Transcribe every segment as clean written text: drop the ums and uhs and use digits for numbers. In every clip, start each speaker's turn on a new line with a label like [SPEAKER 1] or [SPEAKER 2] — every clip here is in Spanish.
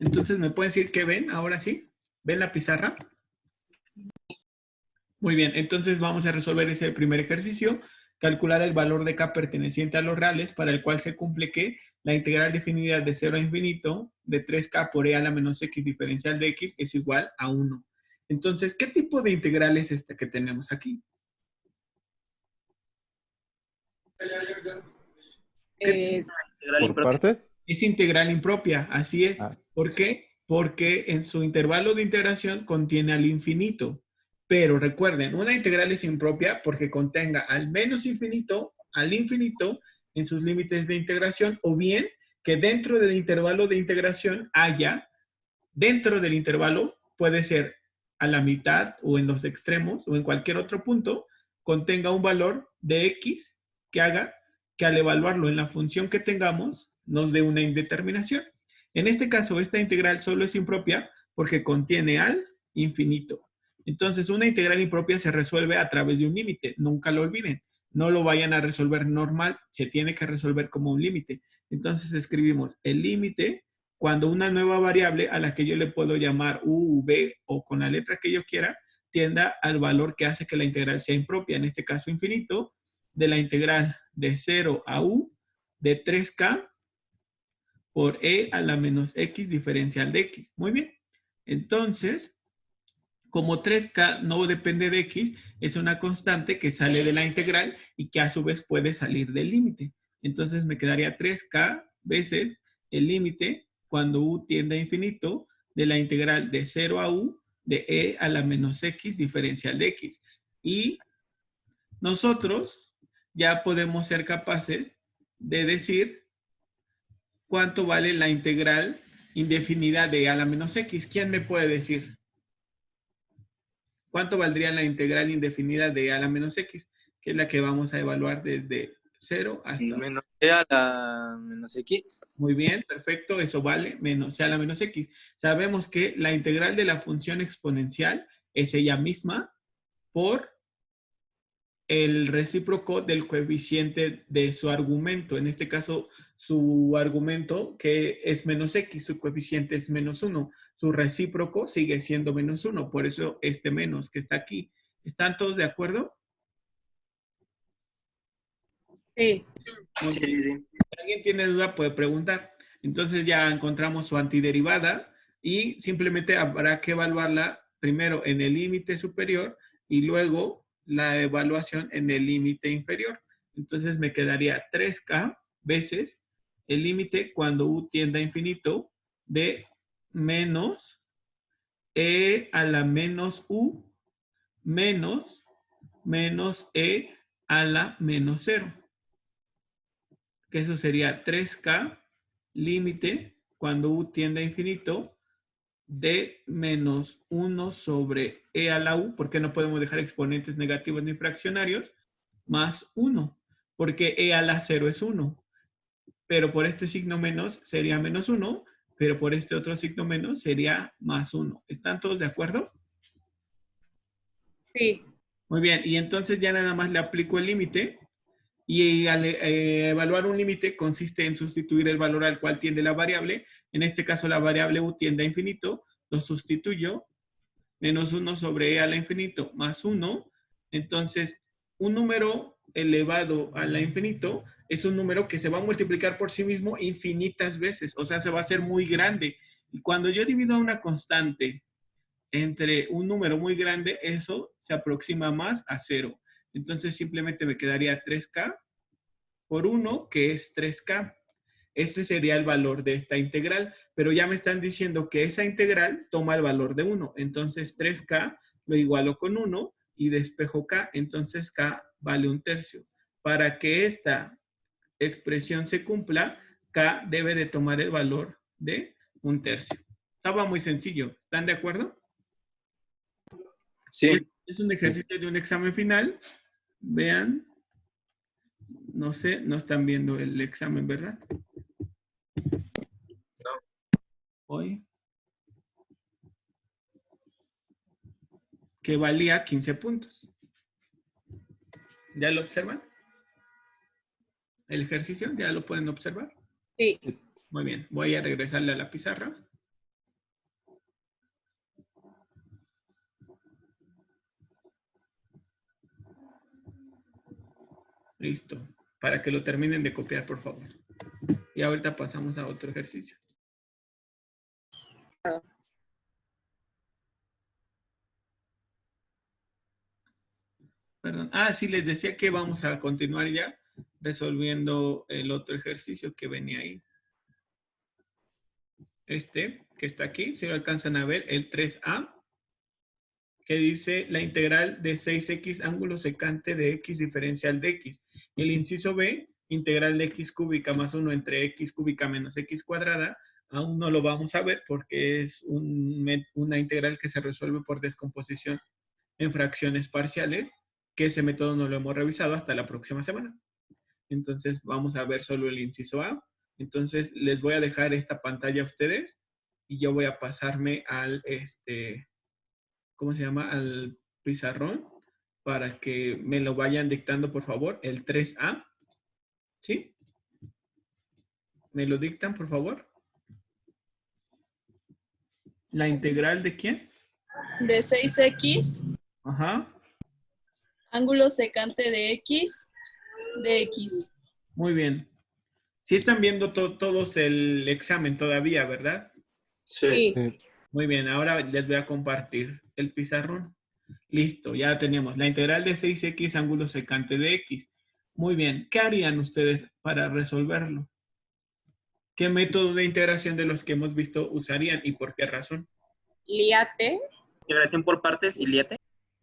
[SPEAKER 1] Entonces, ¿me pueden decir qué ven ahora sí? ¿Ven la pizarra? Muy bien, entonces vamos a resolver ese primer ejercicio. Calcular el valor de k perteneciente a los reales para el cual se cumple que la integral definida de 0 a infinito de 3k por e a la menos x diferencial de x es igual a 1. Entonces, ¿qué tipo de integral es esta que tenemos aquí?
[SPEAKER 2] ¿Por partes?
[SPEAKER 1] Es integral impropia, así es.
[SPEAKER 2] Ah,
[SPEAKER 1] ¿Por qué? Porque en su intervalo de integración contiene al infinito. Pero recuerden, una integral es impropia porque contenga al menos infinito, al infinito en sus límites de integración, o bien que dentro del intervalo de integración haya, dentro del intervalo, puede ser a la mitad o en los extremos o en cualquier otro punto, contenga un valor de x que haga que al evaluarlo en la función que tengamos nos dé una indeterminación. En este caso, esta integral solo es impropia porque contiene al infinito. Entonces, una integral impropia se resuelve a través de un límite. Nunca lo olviden. No lo vayan a resolver normal. Se tiene que resolver como un límite. Entonces, escribimos el límite cuando una nueva variable a la que yo le puedo llamar u, v o con la letra que yo quiera, tienda al valor que hace que la integral sea impropia, en este caso infinito, de la integral de 0 a u de 3k por e a la menos x diferencial de x. Muy bien. Entonces, como 3k no depende de x, es una constante que sale de la integral y que a su vez puede salir del límite. Entonces me quedaría 3k veces el límite cuando u tiende a infinito de la integral de 0 a u de e a la menos x diferencial de x. Y nosotros ya podemos ser capaces de decir cuánto vale la integral indefinida de e a la menos x. ¿Quién me puede decir? ¿Cuánto valdría la integral indefinida de e a la menos x? Que es la que vamos a evaluar desde 0 hasta...
[SPEAKER 3] Menos e a la menos x.
[SPEAKER 1] Muy bien, perfecto, eso vale menos e a la menos x. Sabemos que la integral de la función exponencial es ella misma por el recíproco del coeficiente de su argumento. En este caso, su argumento, que es menos x, su coeficiente es menos 1. Su recíproco sigue siendo menos 1. Por eso este menos que está aquí. ¿Están todos de acuerdo?
[SPEAKER 4] Sí.
[SPEAKER 3] Sí, sí.
[SPEAKER 1] Si alguien tiene duda, puede preguntar. Entonces ya encontramos su antiderivada y simplemente habrá que evaluarla primero en el límite superior y luego la evaluación en el límite inferior. Entonces me quedaría 3k veces el límite cuando u tiende a infinito de menos e a la menos u menos e a la menos 0. Que eso sería 3k límite cuando u tiende a infinito de menos 1 sobre e a la u, porque no podemos dejar exponentes negativos ni fraccionarios, más 1, porque e a la 0 es 1. Pero por este signo menos sería menos 1, pero por este otro signo menos sería más 1. ¿Están todos de acuerdo?
[SPEAKER 4] Sí.
[SPEAKER 1] Muy bien, y entonces ya nada más le aplico el límite. Y al evaluar un límite consiste en sustituir el valor al cual tiende la variable. En este caso la variable u tiende a infinito. Lo sustituyo. Menos 1 sobre e a la infinito más 1. Entonces, un número elevado a la infinito es un número que se va a multiplicar por sí mismo infinitas veces. O sea, se va a hacer muy grande. Y cuando yo divido una constante entre un número muy grande, eso se aproxima más a 0. Entonces simplemente me quedaría 3k por 1, que es 3k. Este sería el valor de esta integral, pero ya me están diciendo que esa integral toma el valor de 1. Entonces 3k lo igualo con 1 y despejo k, entonces k vale 1/3. Para que esta expresión se cumpla, k debe de tomar el valor de 1/3. Estaba muy sencillo. ¿Están de acuerdo?
[SPEAKER 3] Sí.
[SPEAKER 1] Es un ejercicio de un examen final. Vean. No sé, no están viendo el examen, ¿verdad? Hoy. Que valía 15 puntos. ¿Ya lo observan? El ejercicio, ¿ya lo pueden observar?
[SPEAKER 4] Sí.
[SPEAKER 1] Muy bien, voy a regresarle a la pizarra. Listo. Para que lo terminen de copiar, por favor. Y ahorita pasamos a otro ejercicio. Perdón. Ah, sí, les decía que vamos a continuar ya resolviendo el otro ejercicio que venía ahí. Este, que está aquí, si lo alcanzan a ver, el 3A, que dice la integral de 6x ángulo secante de x diferencial de x. El inciso B, integral de x cúbica más 1 entre x cúbica menos x cuadrada, aún no lo vamos a ver porque es una integral que se resuelve por descomposición en fracciones parciales, que ese método no lo hemos revisado hasta la próxima semana. Entonces vamos a ver solo el inciso A. Entonces les voy a dejar esta pantalla a ustedes y yo voy a pasarme al, ¿cómo se llama? Al pizarrón para que me lo vayan dictando, por favor, el 3A. ¿Sí? ¿Me lo dictan, por favor? ¿La integral de quién?
[SPEAKER 4] De 6x,
[SPEAKER 1] Ajá.
[SPEAKER 4] ángulo secante de x.
[SPEAKER 1] Muy bien. Sí están viendo todos el examen todavía, ¿verdad?
[SPEAKER 4] Sí.
[SPEAKER 1] Muy bien, ahora les voy a compartir el pizarrón. Listo, ya tenemos la integral de 6x ángulo secante de x. Muy bien, ¿qué harían ustedes para resolverlo? ¿Qué método de integración de los que hemos visto usarían y por qué razón?
[SPEAKER 4] Liate.
[SPEAKER 3] Integración por partes y liate.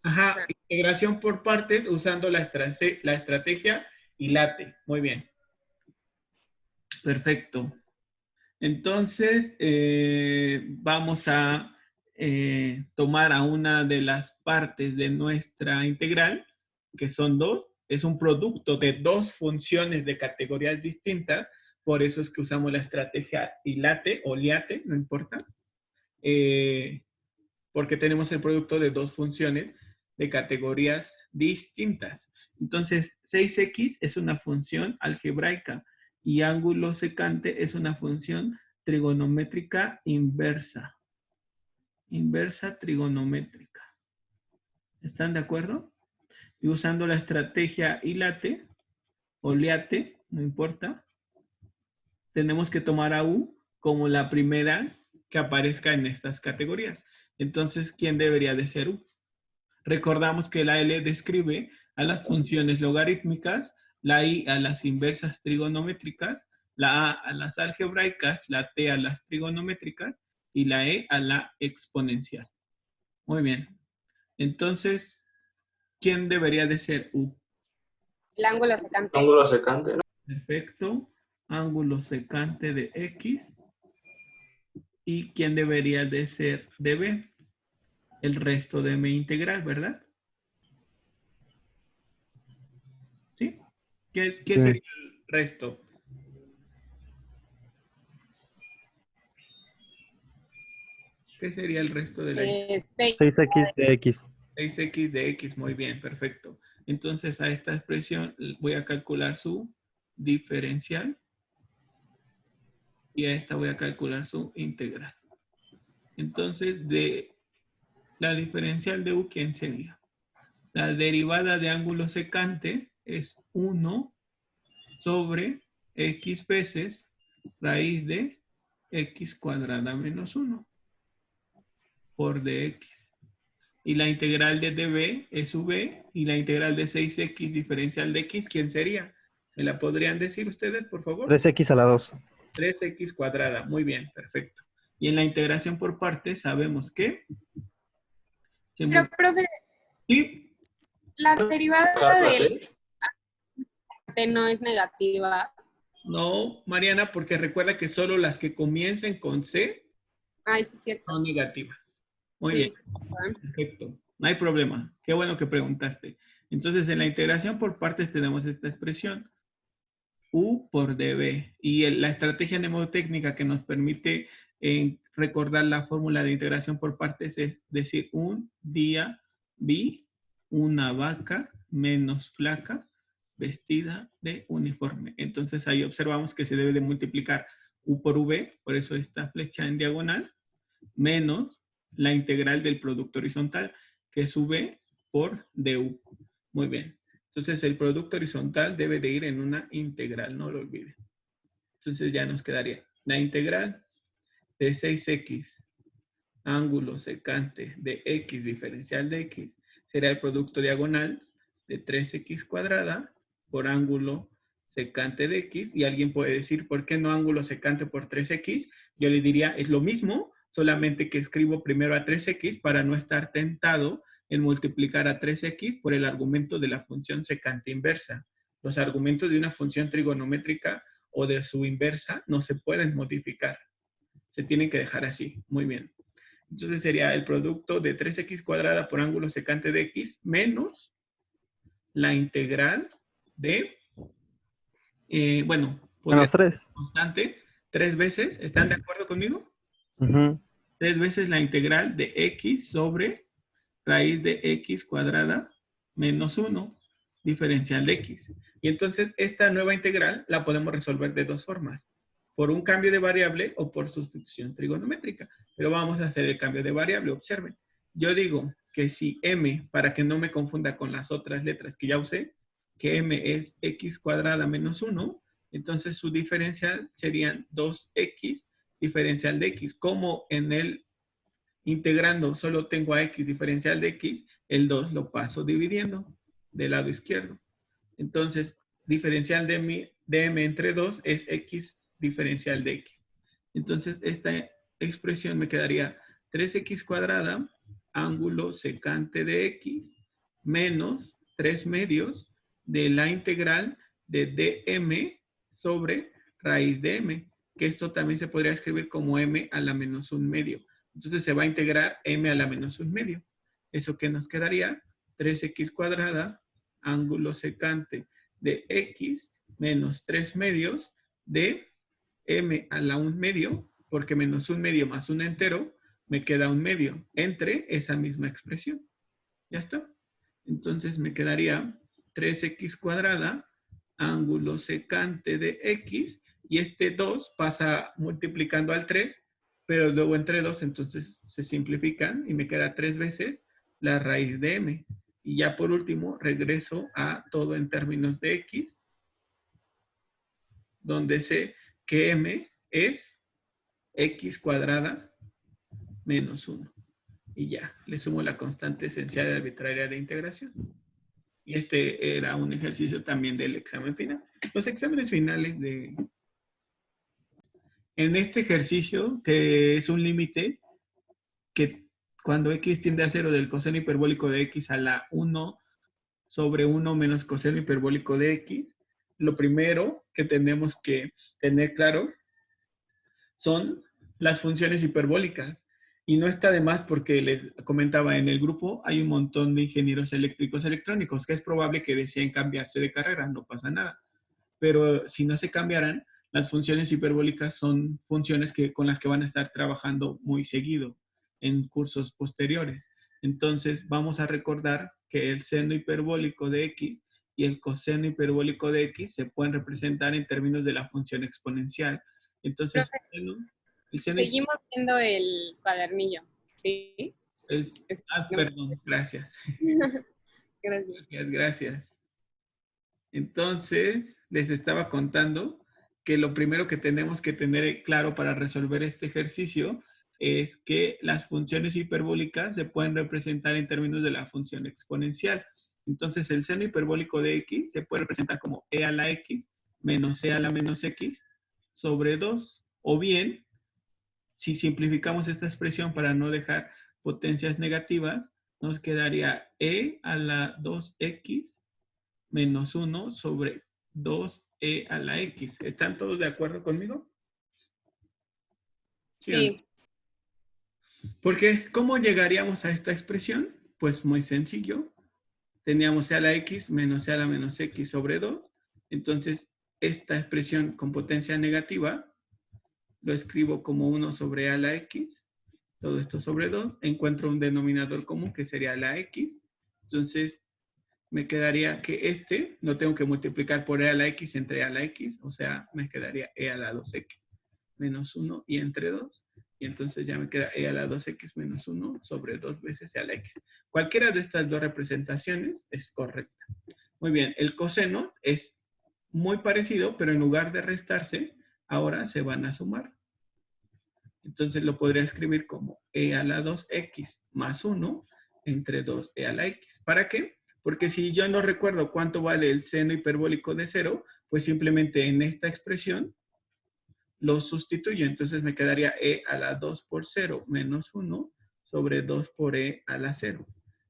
[SPEAKER 1] Ajá, integración por partes usando la estrategia y late. Muy bien. Perfecto. Entonces, vamos a tomar a una de las partes de nuestra integral, que son dos. Es un producto de dos funciones de categorías distintas. Por eso es que usamos la estrategia ilate o liate, no importa. Porque tenemos el producto de dos funciones de categorías distintas. Entonces, 6x es una función algebraica y ángulo secante es una función trigonométrica inversa. Inversa trigonométrica. ¿Están de acuerdo? Y usando la estrategia ilate o liate, no importa, tenemos que tomar a U como la primera que aparezca en estas categorías. Entonces, ¿quién debería de ser U? Recordamos que la L describe a las funciones logarítmicas, la I a las inversas trigonométricas, la A a las algebraicas, la T a las trigonométricas y la E a la exponencial. Muy bien. Entonces, ¿quién debería de ser U?
[SPEAKER 4] El ángulo secante.
[SPEAKER 2] Ángulo secante, ¿no?
[SPEAKER 1] Perfecto. Ángulo secante de X. ¿Y quién debería de ser de B? El resto de mi integral, ¿verdad? ¿Sí? ¿Qué sería el resto? ¿Qué sería el resto de la
[SPEAKER 5] 6x de x.
[SPEAKER 1] 6x de x? Muy bien, perfecto. Entonces a esta expresión voy a calcular su diferencial y a esta voy a calcular su integral. Entonces de la diferencial de u, ¿quién sería? La derivada de ángulo secante es 1 sobre x veces raíz de x cuadrada menos 1 por dx. Y la integral de db es v, y la integral de 6x diferencial de x, ¿quién sería? ¿Me la podrían decir ustedes, por favor?
[SPEAKER 5] 3x a la 2.
[SPEAKER 1] 3x cuadrada, muy bien, perfecto. Y en la integración por partes sabemos que...
[SPEAKER 4] Pero, profe,
[SPEAKER 1] Sí,
[SPEAKER 4] la derivada
[SPEAKER 2] ¿Clase?
[SPEAKER 4] de no es negativa.
[SPEAKER 1] no, Mariana, porque recuerda que solo las que comiencen con C
[SPEAKER 4] Ay, sí, es cierto.
[SPEAKER 1] son negativas. Muy
[SPEAKER 4] Sí.
[SPEAKER 1] bien, perfecto. No hay problema. Qué bueno que preguntaste. Entonces, en la integración por partes tenemos esta expresión. U por dB. Y la estrategia mnemotécnica que nos permite recordar la fórmula de integración por partes es decir, un día vi una vaca menos flaca vestida de uniforme. Entonces ahí observamos que se debe de multiplicar U por V, por eso esta flecha en diagonal, menos la integral del producto horizontal, que es V por DU. Muy bien. Entonces, el producto horizontal debe de ir en una integral, no lo olviden. Entonces, ya nos quedaría la integral de 6x ángulo secante de x diferencial de x será el producto diagonal de 3x cuadrada por ángulo secante de x. Y alguien puede decir, ¿por qué no ángulo secante por 3x? Yo le diría, es lo mismo, solamente que escribo primero a 3x para no estar tentado en multiplicar a 3x por el argumento de la función secante inversa. Los argumentos de una función trigonométrica o de su inversa no se pueden modificar. Se tienen que dejar así. Muy bien. Entonces sería el producto de 3x cuadrada por ángulo secante de x menos la integral de, bueno,
[SPEAKER 5] Menos 3.
[SPEAKER 1] constante 3 veces. ¿Están de acuerdo conmigo? 3 veces la integral de x sobre raíz de x cuadrada menos 1 diferencial de x. Y entonces esta nueva integral la podemos resolver de dos formas. Por un cambio de variable o por sustitución trigonométrica. Pero vamos a hacer el cambio de variable. Observen. Yo digo que si m, para que no me confunda con las otras letras que ya usé, que m es x cuadrada menos 1, entonces su diferencial serían 2x diferencial de x. Como en el integrando solo tengo a x diferencial de x, el 2 lo paso dividiendo del lado izquierdo. Entonces, diferencial de m entre 2 es x diferencial de x. Entonces, esta expresión me quedaría 3x cuadrada, ángulo secante de x, menos 3 medios de la integral de dm sobre raíz de m, que esto también se podría escribir como m a la menos 1 medio. Entonces se va a integrar m a la menos 1 medio. ¿Eso qué nos quedaría? 3x cuadrada, ángulo secante de x, menos 3 medios de m a la 1 medio, porque menos 1 medio más 1 entero, me queda 1 medio entre esa misma expresión. ¿Ya está? Entonces me quedaría 3x cuadrada, ángulo secante de x, y este 2 pasa multiplicando al 3, pero luego entre 2, entonces se simplifican y me queda 3 veces la raíz de m. Y ya por último regreso a todo en términos de x, donde sé que m es x cuadrada menos 1. Y ya, le sumo la constante esencial y arbitraria de integración. Y este era un ejercicio también del examen final. Los exámenes finales en este ejercicio, que es un límite, que cuando x tiende a 0 del coseno hiperbólico de x a la 1 sobre 1 menos coseno hiperbólico de x, lo primero que tenemos que tener claro son las funciones hiperbólicas. Y no está de más porque les comentaba en el grupo, hay un montón de ingenieros eléctricos electrónicos que es probable que deseen cambiarse de carrera, no pasa nada. Pero si no se cambiaran, las funciones hiperbólicas son funciones con las que van a estar trabajando muy seguido en cursos posteriores. Entonces, vamos a recordar que el seno hiperbólico de x y el coseno hiperbólico de x se pueden representar en términos de la función exponencial. Entonces,
[SPEAKER 4] seguimos viendo el cuadernillo, ¿sí?
[SPEAKER 1] Perdón, gracias. Gracias. Entonces, les estaba contando que lo primero que tenemos que tener claro para resolver este ejercicio es que las funciones hiperbólicas se pueden representar en términos de la función exponencial. Entonces, el seno hiperbólico de x se puede representar como e a la x menos e a la menos x sobre 2. O bien, si simplificamos esta expresión para no dejar potencias negativas, nos quedaría e a la 2x menos 1 sobre 2e a la x. ¿Están todos de acuerdo conmigo?
[SPEAKER 4] Sí.
[SPEAKER 1] Porque, ¿cómo llegaríamos a esta expresión? Pues muy sencillo. Teníamos e a la x menos e a la menos x sobre 2. Entonces, esta expresión con potencia negativa lo escribo como 1 sobre e a la x. Todo esto sobre 2. Encuentro un denominador común que sería la x. Entonces, me quedaría que este lo tengo que multiplicar por e a la x entre e a la x, o sea, me quedaría e a la 2x menos 1 y entre 2, y entonces ya me queda e a la 2x menos 1 sobre 2 veces e a la x. Cualquiera de estas dos representaciones es correcta. Muy bien, el coseno es muy parecido, pero en lugar de restarse, ahora se van a sumar. Entonces lo podría escribir como e a la 2x más 1 entre 2e a la x. ¿Para qué? Porque si yo no recuerdo cuánto vale el seno hiperbólico de 0, pues simplemente en esta expresión lo sustituyo. Entonces me quedaría e a la 2 por 0 menos 1 sobre 2 por e a la 0.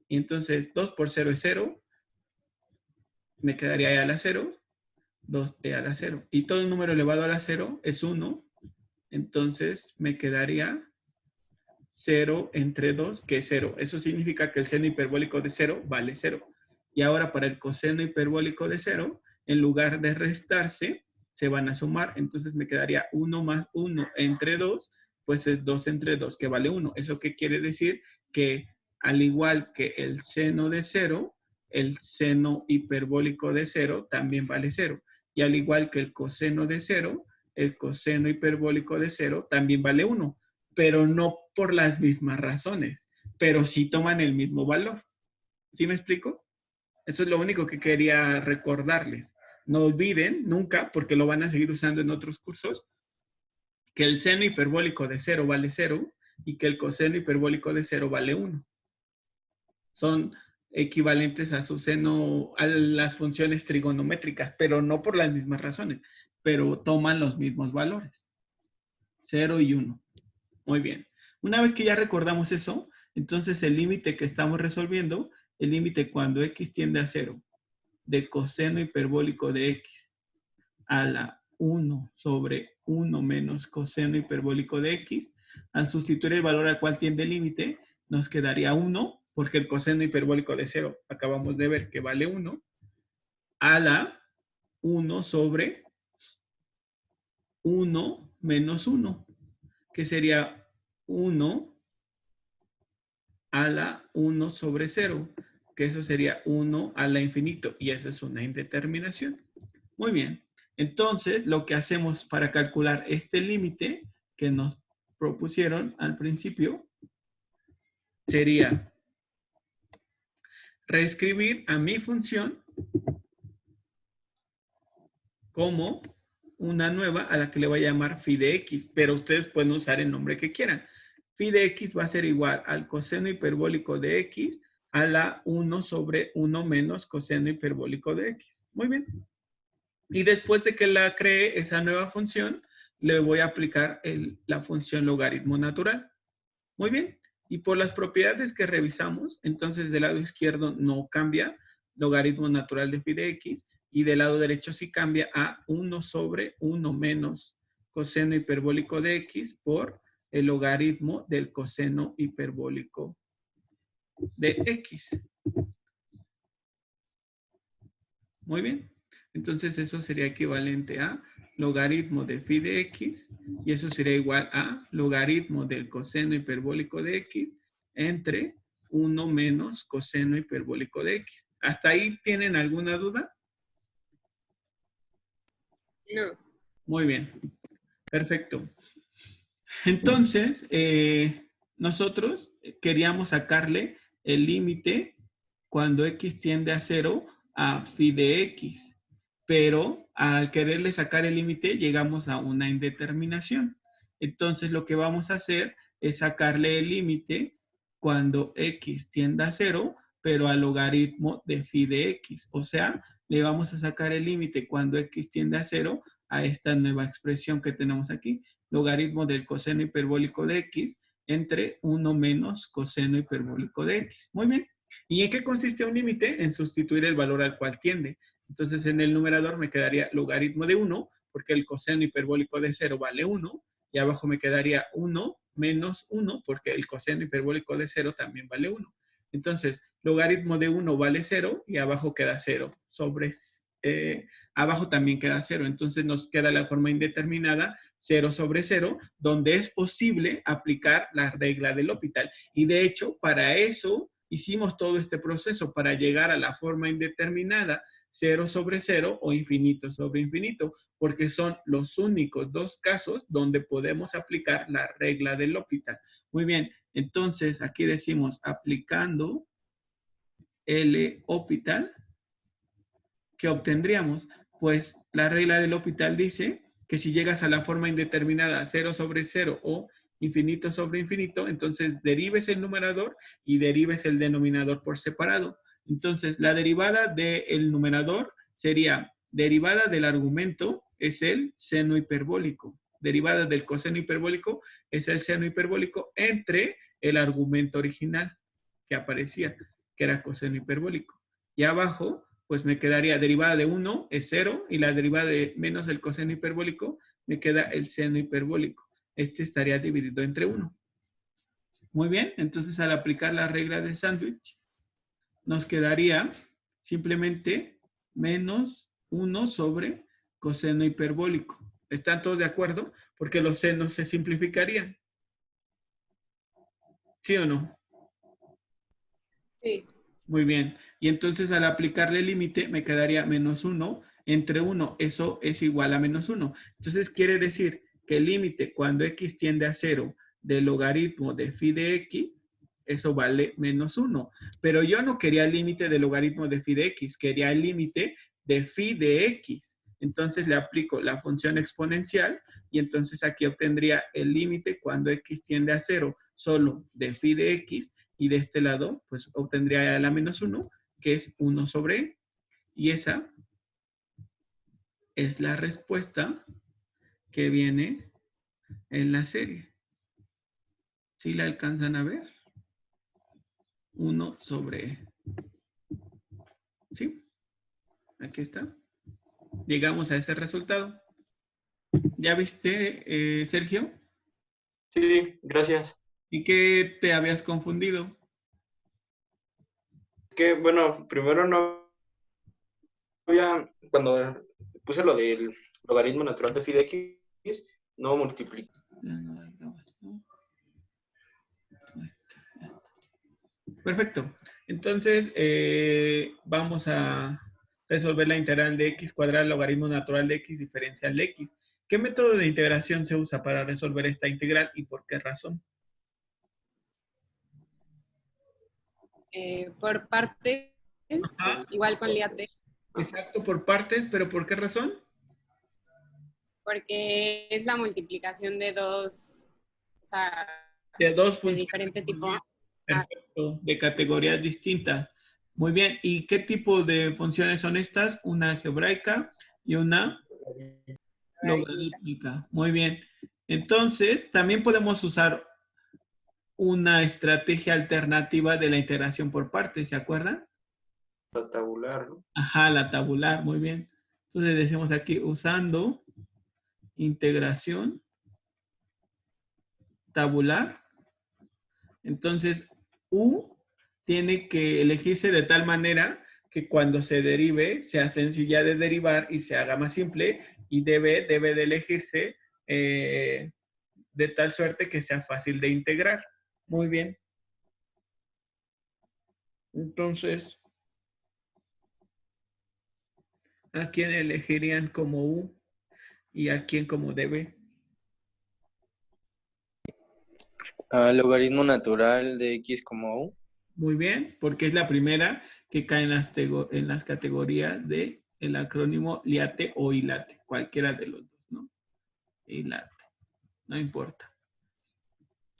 [SPEAKER 1] Y entonces 2 por 0 es 0. Me quedaría e a la 0, 2e a la 0. Y todo número elevado a la 0 es 1. Entonces me quedaría 0 entre 2, que es 0. Eso significa que el seno hiperbólico de 0 vale 0. Y ahora para el coseno hiperbólico de 0, en lugar de restarse, se van a sumar. Entonces me quedaría 1 más 1 entre 2, pues es 2 entre 2, que vale 1. ¿Eso qué quiere decir? Que al igual que el seno de 0, el seno hiperbólico de 0 también vale 0. Y al igual que el coseno de 0, el coseno hiperbólico de 0 también vale 1, pero no por las mismas razones, pero sí toman el mismo valor. ¿Sí me explico? Eso es lo único que quería recordarles. No olviden nunca, porque lo van a seguir usando en otros cursos, que el seno hiperbólico de 0 vale 0 y que el coseno hiperbólico de 0 vale 1. Son equivalentes a su seno, a las funciones trigonométricas, pero no por las mismas razones, pero toman los mismos valores. 0 y 1. Muy bien. Una vez que ya recordamos eso, entonces el límite que estamos resolviendo, el límite cuando x tiende a 0, de coseno hiperbólico de x a la 1 sobre 1 menos coseno hiperbólico de x, al sustituir el valor al cual tiende el límite, nos quedaría 1, porque el coseno hiperbólico de 0 acabamos de ver que vale 1, a la 1 sobre 1 menos 1, que sería 1 a la 1 sobre 0, que eso sería 1 a la infinito, y esa es una indeterminación. Muy bien. Entonces, lo que hacemos para calcular este límite que nos propusieron al principio sería reescribir a mi función como una nueva a la que le voy a llamar phi de x, pero ustedes pueden usar el nombre que quieran. Phi de x va a ser igual al coseno hiperbólico de x a la 1 sobre 1 menos coseno hiperbólico de x. Muy bien. Y después de que la cree esa nueva función, le voy a aplicar la función logaritmo natural. Muy bien. Y por las propiedades que revisamos, entonces del lado izquierdo no cambia, logaritmo natural de phi de x, y del lado derecho sí cambia a 1 sobre 1 menos coseno hiperbólico de x por el logaritmo del coseno hiperbólico de x. Muy bien. Entonces eso sería equivalente a logaritmo de phi de x, y eso sería igual a logaritmo del coseno hiperbólico de x entre 1 menos coseno hiperbólico de x. ¿Hasta ahí tienen alguna duda?
[SPEAKER 4] No.
[SPEAKER 1] Muy bien. Perfecto. Entonces, nosotros queríamos sacarle el límite cuando x tiende a 0 a phi de x. Pero al quererle sacar el límite llegamos a una indeterminación. Entonces lo que vamos a hacer es sacarle el límite cuando x tienda a 0, pero al logaritmo de phi de x. O sea, le vamos a sacar el límite cuando x tiende a 0 a esta nueva expresión que tenemos aquí. Logaritmo del coseno hiperbólico de x entre 1 menos coseno hiperbólico de x. Muy bien. ¿Y en qué consiste un límite? En sustituir el valor al cual tiende. Entonces en el numerador me quedaría logaritmo de 1, porque el coseno hiperbólico de 0 vale 1, y abajo me quedaría 1 menos 1, porque el coseno hiperbólico de 0 también vale 1. Entonces, logaritmo de 1 vale 0, y abajo queda 0. Abajo también queda 0. Entonces nos queda la forma indeterminada 0 sobre 0, donde es posible aplicar la regla del L'Hopital. Y de hecho, para eso hicimos todo este proceso, para llegar a la forma indeterminada 0 sobre 0 o infinito sobre infinito, porque son los únicos dos casos donde podemos aplicar la regla del L'Hopital. Muy bien, entonces aquí decimos aplicando el L'Hopital, ¿qué obtendríamos? Pues la regla de L'Hopital dice que si llegas a la forma indeterminada 0 sobre 0 o infinito sobre infinito, entonces derives el numerador y derives el denominador por separado. Entonces, la derivada del numerador sería derivada del argumento es el seno hiperbólico. Derivada del coseno hiperbólico es el seno hiperbólico entre el argumento original que aparecía, que era coseno hiperbólico. Y abajo, pues me quedaría derivada de 1 es 0 y la derivada de menos el coseno hiperbólico me queda el seno hiperbólico. Este estaría dividido entre 1. Muy bien, entonces al aplicar la regla de sándwich, nos quedaría simplemente menos 1 sobre coseno hiperbólico. ¿Están todos de acuerdo? Porque los senos se simplificarían. ¿Sí o no?
[SPEAKER 4] Sí.
[SPEAKER 1] Muy bien. Y entonces al aplicarle el límite me quedaría menos 1 entre 1. Eso es igual a menos 1. Entonces quiere decir que el límite cuando x tiende a 0 del logaritmo de phi de x, eso vale menos 1. Pero yo no quería el límite del logaritmo de phi de x, quería el límite de phi de x. Entonces le aplico la función exponencial y entonces aquí obtendría el límite cuando x tiende a 0 solo de phi de x y de este lado pues obtendría la menos 1 que es 1 sobre e. Y esa es la respuesta que viene en la serie. ¿Sí la alcanzan a ver? 1 sobre e. ¿Sí? Aquí está. Llegamos a ese resultado. ¿Ya viste, Sergio?
[SPEAKER 2] Sí, gracias.
[SPEAKER 1] ¿Y qué te habías confundido?
[SPEAKER 2] Es que, bueno, primero no había, cuando puse lo del logaritmo natural de phi de x, no multipliqué.
[SPEAKER 1] Perfecto. Entonces, vamos a resolver la integral de x cuadrada logaritmo natural de x diferencial de x. ¿Qué método de integración se usa para resolver esta integral y por qué razón?
[SPEAKER 4] Por partes,
[SPEAKER 1] Ajá.
[SPEAKER 4] igual con LIATE,
[SPEAKER 1] Exacto, por partes, pero ¿por qué razón?
[SPEAKER 4] porque es la multiplicación de dos, o sea,
[SPEAKER 1] De dos
[SPEAKER 4] de
[SPEAKER 1] funciones.
[SPEAKER 4] diferente tipo.
[SPEAKER 1] Perfecto, de categorías distintas. Muy bien, ¿y qué tipo de funciones son estas? Una algebraica y una logarítmica. Muy bien. Entonces, también podemos usar una estrategia alternativa de la integración por partes, ¿se acuerdan?
[SPEAKER 2] La tabular, ¿no?
[SPEAKER 1] Ajá, la tabular, muy bien. Entonces decimos aquí, usando integración tabular. Entonces, U tiene que elegirse de tal manera que cuando se derive sea sencilla de derivar y se haga más simple, y debe de elegirse de tal suerte que sea fácil de integrar. Muy bien. Entonces, ¿a quién elegirían como U y a quién como debe?
[SPEAKER 6] Logaritmo natural de x como u.
[SPEAKER 1] Muy bien, porque es la primera que cae en las categorías del acrónimo LIATE o ILATE, cualquiera de los dos, ¿no? ILATE, no importa.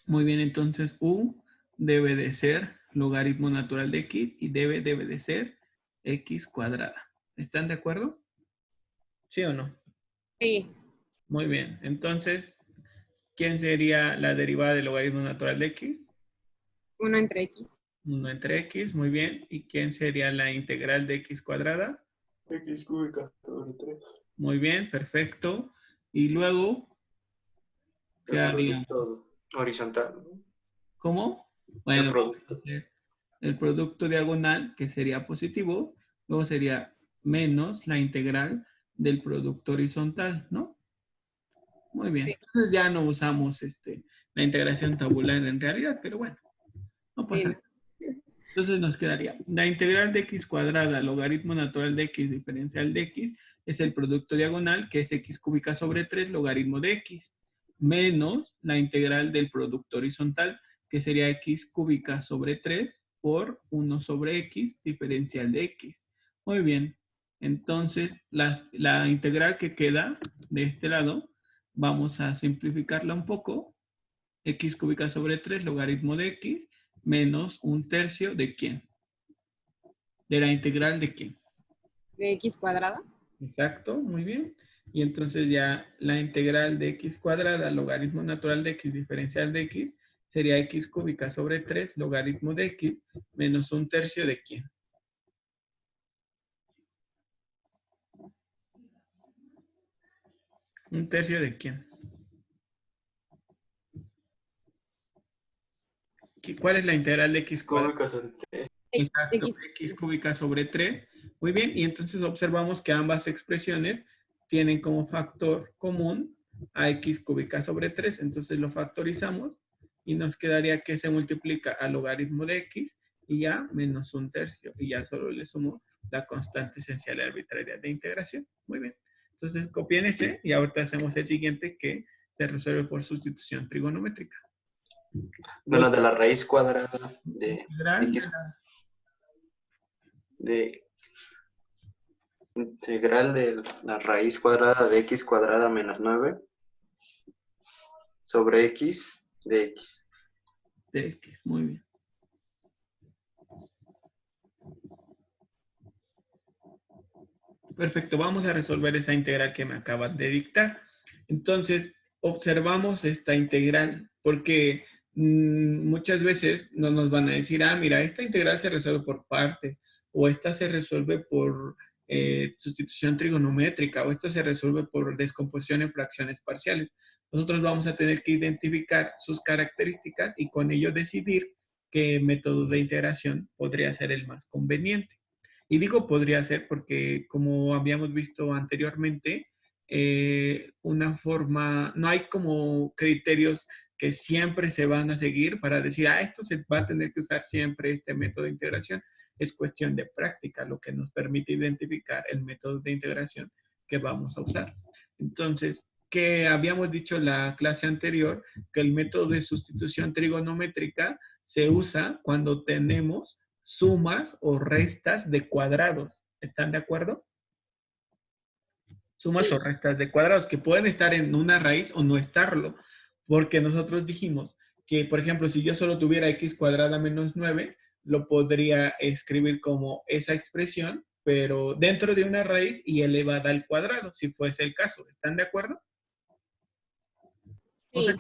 [SPEAKER 1] Muy bien, entonces U debe de ser logaritmo natural de x y debe de ser x cuadrada. ¿Están de acuerdo? ¿Sí o no?
[SPEAKER 4] Sí,
[SPEAKER 1] Muy bien, entonces, ¿quién sería la derivada del logaritmo natural de x?
[SPEAKER 4] 1 entre x.
[SPEAKER 1] 1 entre x, muy bien. ¿Y quién sería la integral de x cuadrada?
[SPEAKER 2] X cúbica sobre 3.
[SPEAKER 1] Muy bien, perfecto. Y luego, ¿qué haría?
[SPEAKER 2] Producto horizontal, ¿no?
[SPEAKER 1] ¿Cómo?
[SPEAKER 2] El
[SPEAKER 1] Bueno, vamos a
[SPEAKER 2] producto.
[SPEAKER 1] hacer el producto diagonal, que sería positivo. Luego sería menos la integral del producto horizontal, ¿no? Muy bien.
[SPEAKER 4] Sí,
[SPEAKER 1] Entonces ya no usamos la integración tabular en realidad, pero bueno, no pasa
[SPEAKER 4] sí.
[SPEAKER 1] nada. Entonces nos quedaría la integral de x cuadrada, logaritmo natural de x diferencial de x, es el producto diagonal, que es x cúbica sobre 3, logaritmo de x, menos la integral del producto horizontal, que sería x cúbica sobre 3 por 1 sobre x, diferencial de x. Muy bien. Entonces, la integral que queda de este lado, vamos a simplificarla un poco. X cúbica sobre 3 logaritmo de X menos un tercio de ¿quién? De la integral de ¿quién?
[SPEAKER 4] ¿De X cuadrada?
[SPEAKER 1] Exacto, muy bien. Y entonces ya la integral de X cuadrada, logaritmo natural de X, diferencial de X, sería X cúbica sobre 3 logaritmo de X menos un tercio de ¿quién? ¿Un tercio de quién? ¿Cuál es la integral de X cuadrada?
[SPEAKER 2] Cúbicos entre...
[SPEAKER 1] Exacto,
[SPEAKER 4] X.
[SPEAKER 1] X cúbica sobre 3. Muy bien, y entonces observamos que ambas expresiones tienen como factor común a X cúbica sobre 3. Entonces lo factorizamos y nos quedaría que se multiplica al logaritmo de X y ya menos un tercio. Y ya solo le sumo la constante esencial y arbitraria de integración. Muy bien. Entonces copien ese y ahorita hacemos el siguiente que se resuelve por sustitución trigonométrica.
[SPEAKER 2] Bueno, de la raíz cuadrada de
[SPEAKER 1] Integral
[SPEAKER 2] X, de integral de la raíz cuadrada de X cuadrada menos 9 sobre X de X.
[SPEAKER 1] de X. Muy bien. Perfecto, vamos a resolver esa integral que me acabas de dictar. Entonces, observamos esta integral porque muchas veces no nos van a decir, ah, mira, esta integral se resuelve por partes, o esta se resuelve por sustitución trigonométrica, o esta se resuelve por descomposición en fracciones parciales. Nosotros vamos a tener que identificar sus características y con ello decidir qué método de integración podría ser el más conveniente. Y digo podría ser porque, como habíamos visto anteriormente, una forma, no hay como criterios que siempre se van a seguir para decir, ah, esto se va a tener que usar siempre este método de integración. Es cuestión de práctica lo que nos permite identificar el método de integración que vamos a usar. Entonces, que habíamos dicho en la clase anterior, que el método de sustitución trigonométrica se usa cuando tenemos sumas o restas de cuadrados. ¿Están de acuerdo? Sumas o restas de cuadrados que pueden estar en una raíz o no estarlo. Porque nosotros dijimos que, por ejemplo, si yo solo tuviera x cuadrada menos 9, lo podría escribir como esa expresión, pero dentro de una raíz y elevada al cuadrado, si fuese el caso. ¿Están de acuerdo? O sea,
[SPEAKER 4] Sí.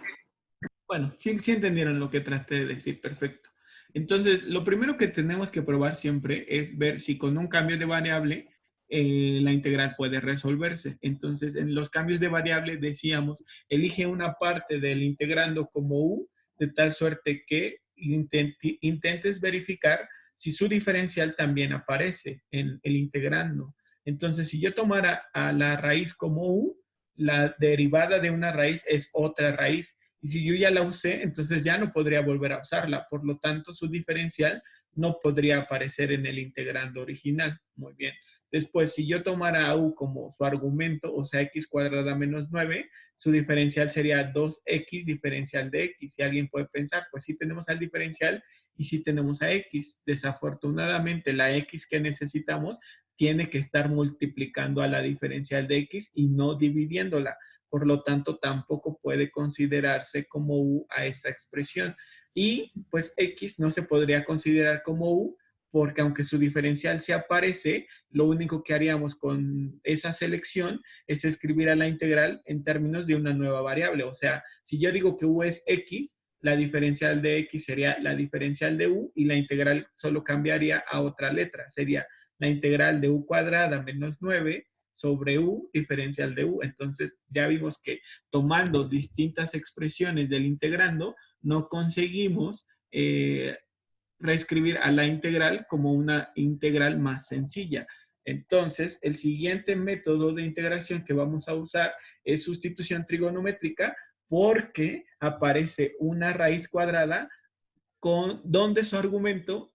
[SPEAKER 1] bueno, sí entendieron lo que traté de decir, perfecto. Entonces, lo primero que tenemos que probar siempre es ver si con un cambio de variable la integral puede resolverse. Entonces, en los cambios de variable decíamos, elige una parte del integrando como u, de tal suerte que intentes verificar si su diferencial también aparece en el integrando. Entonces, si yo tomara a la raíz como u, la derivada de una raíz es otra raíz. Y si yo ya la usé, entonces ya no podría volver a usarla. Por lo tanto, su diferencial no podría aparecer en el integrando original. Muy bien. Después, si yo tomara a u como su argumento, o sea, x cuadrada menos 9, su diferencial sería 2x diferencial de x. Y alguien puede pensar, pues sí tenemos al diferencial y sí tenemos a x. Desafortunadamente, la x que necesitamos tiene que estar multiplicando a la diferencial de x y no dividiéndola. Por lo tanto, tampoco puede considerarse como u a esta expresión. Y pues x no se podría considerar como u porque aunque su diferencial se aparece, lo único que haríamos con esa selección es escribir a la integral en términos de una nueva variable. O sea, si yo digo que u es x, la diferencial de x sería la diferencial de u y la integral solo cambiaría a otra letra. Sería la integral de u cuadrada menos 9 sobre u diferencial de u. Entonces ya vimos que tomando distintas expresiones del integrando, no conseguimos reescribir a la integral como una integral más sencilla. Entonces, el siguiente método de integración que vamos a usar es sustitución trigonométrica porque aparece una raíz cuadrada donde su argumento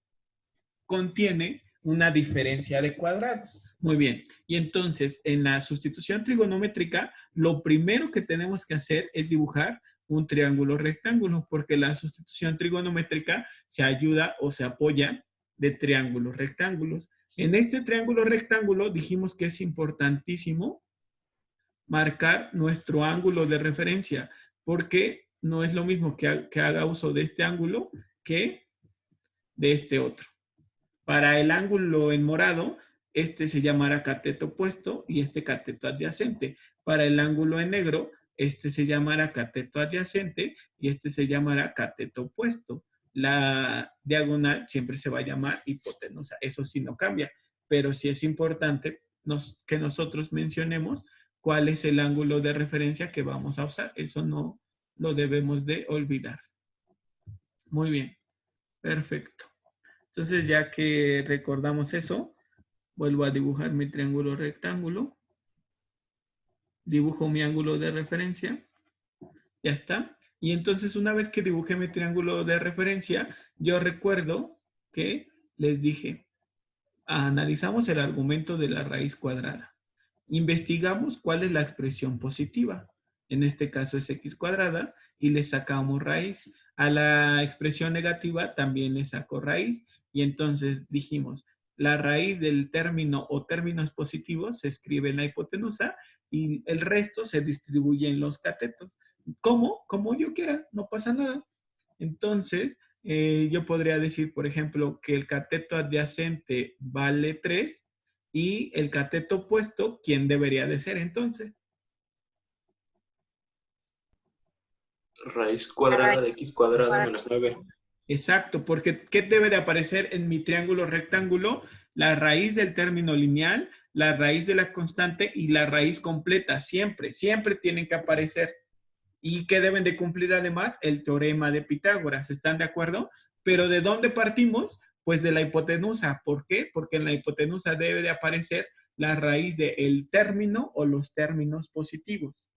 [SPEAKER 1] contiene una diferencia de cuadrados. Muy bien. Y entonces, en la sustitución trigonométrica, lo primero que tenemos que hacer es dibujar un triángulo rectángulo, porque la sustitución trigonométrica se ayuda o se apoya de triángulos rectángulos. En este triángulo rectángulo dijimos que es importantísimo marcar nuestro ángulo de referencia, porque no es lo mismo que haga uso de este ángulo que de este otro. Para el ángulo en morado, este se llamará cateto opuesto y este cateto adyacente. Para el ángulo en negro, este se llamará cateto adyacente y este se llamará cateto opuesto. La diagonal siempre se va a llamar hipotenusa. Eso sí no cambia, pero sí es importante que nosotros mencionemos cuál es el ángulo de referencia que vamos a usar. Eso no lo debemos de olvidar. Muy bien, perfecto. Entonces, ya que recordamos eso, vuelvo a dibujar mi triángulo rectángulo. Dibujo mi ángulo de referencia. Ya está. Y entonces, una vez que dibujé mi triángulo de referencia, yo recuerdo que les dije, analizamos el argumento de la raíz cuadrada. Investigamos cuál es la expresión positiva. En este caso es x cuadrada y le sacamos raíz. A la expresión negativa también le saco raíz. Y entonces dijimos, la raíz del término o términos positivos se escribe en la hipotenusa y el resto se distribuye en los catetos. ¿Cómo? Como yo quiera, no pasa nada. Entonces, yo podría decir, por ejemplo, que el cateto adyacente vale 3 y el cateto opuesto, ¿quién debería de ser entonces?
[SPEAKER 2] Raíz cuadrada de x cuadrada menos 9.
[SPEAKER 1] Exacto, porque ¿qué debe de aparecer en mi triángulo rectángulo? La raíz del término lineal, la raíz de la constante y la raíz completa. Siempre, siempre tienen que aparecer. ¿Y qué deben de cumplir además? El teorema de Pitágoras. ¿Están de acuerdo? Pero ¿de dónde partimos? Pues de la hipotenusa. ¿Por qué? Porque en la hipotenusa debe de aparecer la raíz del término o los términos positivos.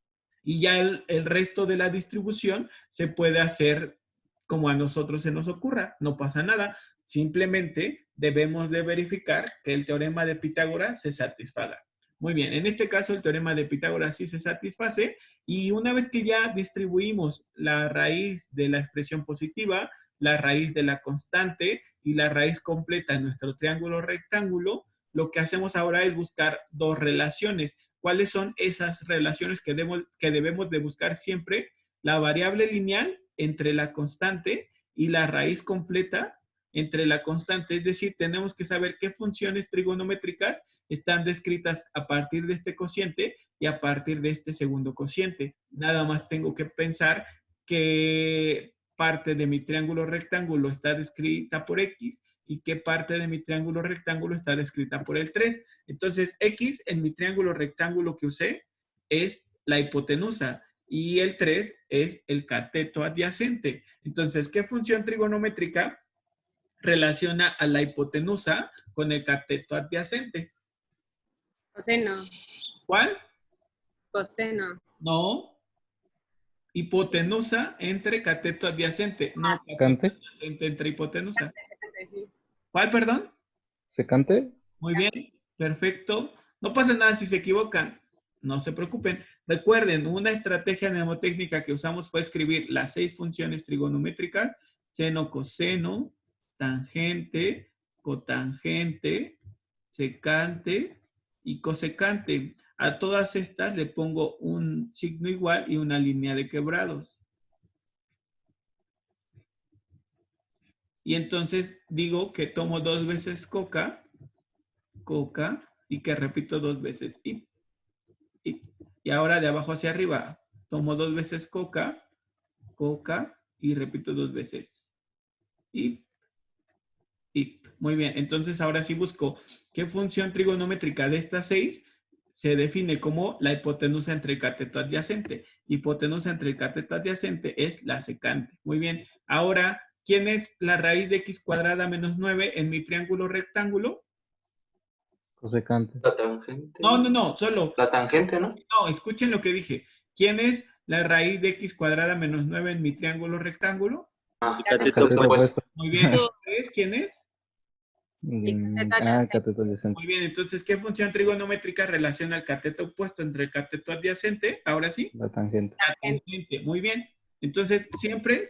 [SPEAKER 1] Y ya el resto de la distribución se puede hacer como a nosotros se nos ocurra. No pasa nada. Simplemente debemos de verificar que el teorema de Pitágoras se satisfaga. Muy bien, en este caso el teorema de Pitágoras sí se satisface y una vez que ya distribuimos la raíz de la expresión positiva, la raíz de la constante y la raíz completa en nuestro triángulo rectángulo, lo que hacemos ahora es buscar dos relaciones. ¿Cuáles son esas relaciones que debemos de buscar siempre? La variable lineal entre la constante y la raíz completa entre la constante. Es decir, tenemos que saber qué funciones trigonométricas están descritas a partir de este cociente y a partir de este segundo cociente. Nada más tengo que pensar qué parte de mi triángulo rectángulo está descrita por x y qué parte de mi triángulo rectángulo está descrita por el 3. Entonces, x en mi triángulo rectángulo que usé es la hipotenusa y el 3 es el cateto adyacente. Entonces, ¿qué función trigonométrica relaciona a la hipotenusa con el cateto adyacente?
[SPEAKER 4] Coseno.
[SPEAKER 1] ¿Cuál?
[SPEAKER 4] Coseno.
[SPEAKER 1] No. Hipotenusa entre cateto adyacente. No, cateto
[SPEAKER 5] ¿Secante?
[SPEAKER 1] adyacente entre hipotenusa.
[SPEAKER 4] Sí.
[SPEAKER 1] ¿Cuál, perdón?
[SPEAKER 5] ¿Secante?
[SPEAKER 1] Muy bien, perfecto. No pasa nada si se equivocan. No se preocupen. Recuerden, una estrategia mnemotécnica que usamos fue escribir las 6 funciones trigonométricas: seno, coseno, tangente, cotangente, secante y cosecante. A todas estas le pongo un signo igual y una línea de quebrados. Y entonces digo que tomo 2 veces coca, y que repito 2 veces ip. Y ahora de abajo hacia arriba, tomo 2 veces coca, y repito 2 veces ip. Muy bien, entonces ahora sí busco qué función trigonométrica de estas 6 se define como la hipotenusa entre el cateto adyacente. Hipotenusa entre el cateto adyacente es la secante. Muy bien, ahora, ¿quién es la raíz de x cuadrada menos 9 en mi triángulo rectángulo?
[SPEAKER 5] Cosecante.
[SPEAKER 2] La tangente.
[SPEAKER 1] No, solo.
[SPEAKER 2] La tangente, ¿no?
[SPEAKER 1] No, escuchen lo que dije. ¿Quién es la raíz de x cuadrada menos 9 en mi triángulo rectángulo?
[SPEAKER 2] Ah,
[SPEAKER 3] Cateto
[SPEAKER 5] Cateto
[SPEAKER 3] opuesto.
[SPEAKER 5] opuesto.
[SPEAKER 1] Muy bien. ¿Quién es?
[SPEAKER 5] Cateto adyacente.
[SPEAKER 1] Muy bien, entonces, ¿qué función trigonométrica relaciona el cateto opuesto entre el cateto adyacente? Ahora sí.
[SPEAKER 5] La tangente.
[SPEAKER 1] La tangente. Muy bien. Entonces, siempre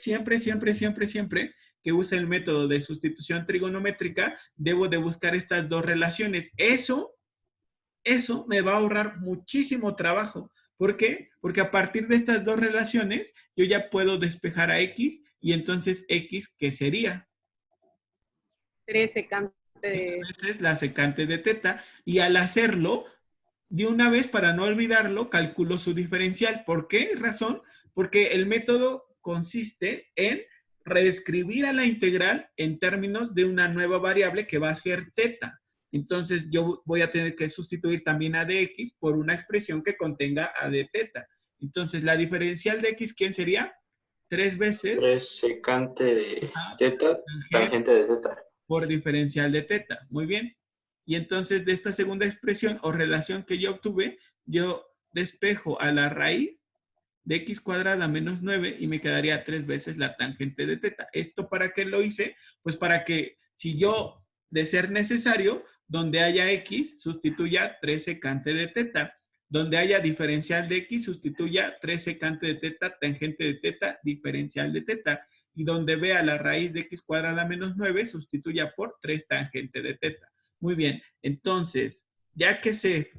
[SPEAKER 1] que use el método de sustitución trigonométrica, debo de buscar estas dos relaciones. Eso me va a ahorrar muchísimo trabajo. ¿Por qué? Porque a partir de estas dos relaciones, yo ya puedo despejar a X y entonces X, ¿qué sería?
[SPEAKER 4] 3 secante de...
[SPEAKER 1] Entonces la secante de teta. Y al hacerlo, de una vez, para no olvidarlo, calculo su diferencial. ¿Por qué razón? Porque el método consiste en reescribir a la integral en términos de una nueva variable que va a ser teta. Entonces yo voy a tener que sustituir también a dx por una expresión que contenga a de teta. Entonces la diferencial de x, ¿quién sería? 3 veces
[SPEAKER 2] 3 secante de teta, tangente de teta.
[SPEAKER 1] Por diferencial de teta. Muy bien. Y entonces de esta segunda expresión o relación que yo obtuve, yo despejo a la raíz de x cuadrada menos 9 y me quedaría 3 veces la tangente de teta. ¿Esto para qué lo hice? Pues para que si yo, de ser necesario, donde haya x, sustituya 3 secante de teta. Donde haya diferencial de x, sustituya 3 secante de teta, tangente de teta, diferencial de teta. Y donde vea la raíz de x cuadrada menos 9, sustituya por 3 tangente de teta. Muy bien, entonces, ya que sé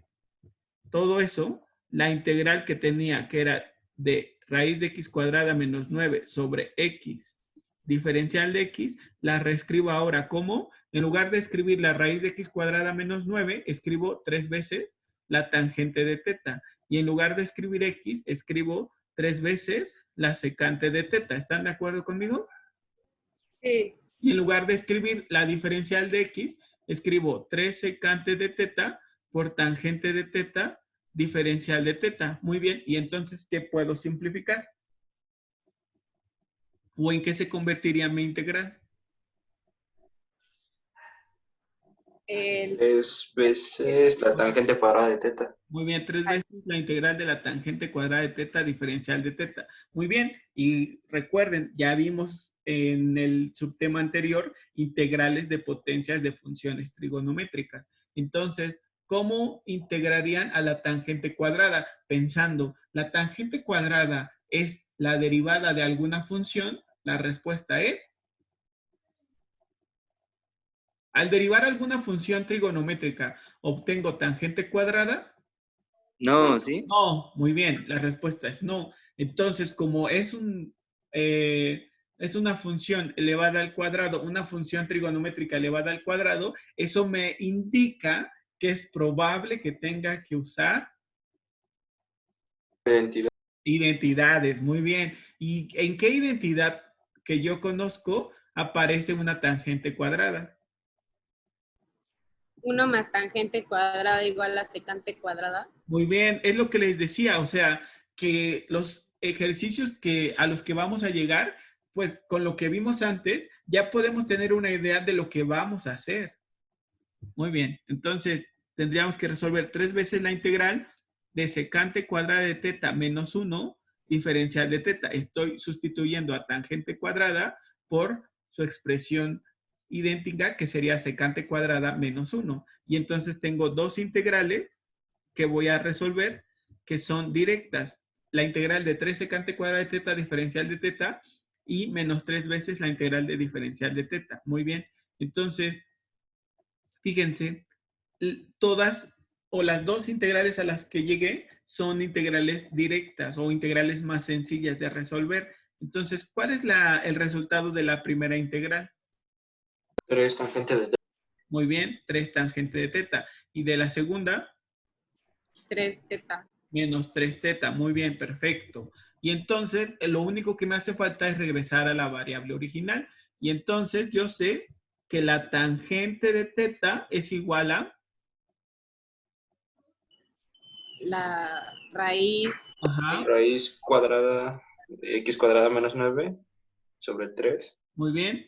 [SPEAKER 1] todo eso, la integral que tenía, que era de raíz de x cuadrada menos 9 sobre x, diferencial de x, la reescribo ahora como, en lugar de escribir la raíz de x cuadrada menos 9, escribo 3 veces la tangente de teta. Y en lugar de escribir x, escribo 3 veces la secante de teta. ¿Están de acuerdo conmigo?
[SPEAKER 4] Sí.
[SPEAKER 1] Y en lugar de escribir la diferencial de x, escribo 3 secante de teta por tangente de teta, diferencial de teta. Muy bien. ¿Y entonces qué puedo simplificar? ¿O en qué se convertiría mi integral?
[SPEAKER 2] 3 veces la tangente cuadrada de teta.
[SPEAKER 1] Muy bien, 3 veces la integral de la tangente cuadrada de teta, diferencial de teta. Muy bien, y recuerden, ya vimos en el subtema anterior integrales de potencias de funciones trigonométricas. Entonces, ¿cómo integrarían a la tangente cuadrada? Pensando, ¿la tangente cuadrada es la derivada de alguna función? La respuesta es, al derivar alguna función trigonométrica, ¿obtengo tangente cuadrada?
[SPEAKER 6] No, ¿sí?
[SPEAKER 1] No, muy bien, la respuesta es no. Entonces, como es una función elevada al cuadrado, una función trigonométrica elevada al cuadrado, eso me indica que es probable que tenga que usar
[SPEAKER 2] Identidad.
[SPEAKER 1] identidades. Muy bien. ¿Y en qué identidad que yo conozco aparece una tangente cuadrada?
[SPEAKER 4] 1 más tangente cuadrada igual a secante cuadrada.
[SPEAKER 1] Muy bien, es lo que les decía, o sea, que los ejercicios a los que vamos a llegar, pues con lo que vimos antes, ya podemos tener una idea de lo que vamos a hacer. Muy bien, entonces tendríamos que resolver 3 veces la integral de secante cuadrada de teta menos 1, diferencial de teta. Estoy sustituyendo a tangente cuadrada por su expresión idéntica, que sería secante cuadrada menos 1. Y entonces tengo dos integrales que voy a resolver, que son directas. La integral de 3 secante cuadrada de teta, diferencial de teta, y menos 3 veces la integral de diferencial de teta. Muy bien. Entonces, fíjense, todas o las dos integrales a las que llegué son integrales directas o integrales más sencillas de resolver. Entonces, ¿cuál es el resultado de la primera integral?
[SPEAKER 2] 3 tangente de teta.
[SPEAKER 1] Muy bien, 3 tangente de teta. Y de la segunda,
[SPEAKER 4] 3 teta.
[SPEAKER 1] menos 3 teta. Muy bien, perfecto. Y entonces, lo único que me hace falta es regresar a la variable original. Y entonces yo sé que la tangente de teta es igual a...
[SPEAKER 4] La raíz.
[SPEAKER 1] Ajá,
[SPEAKER 2] Raíz cuadrada de x cuadrada menos 9 sobre 3.
[SPEAKER 1] muy bien.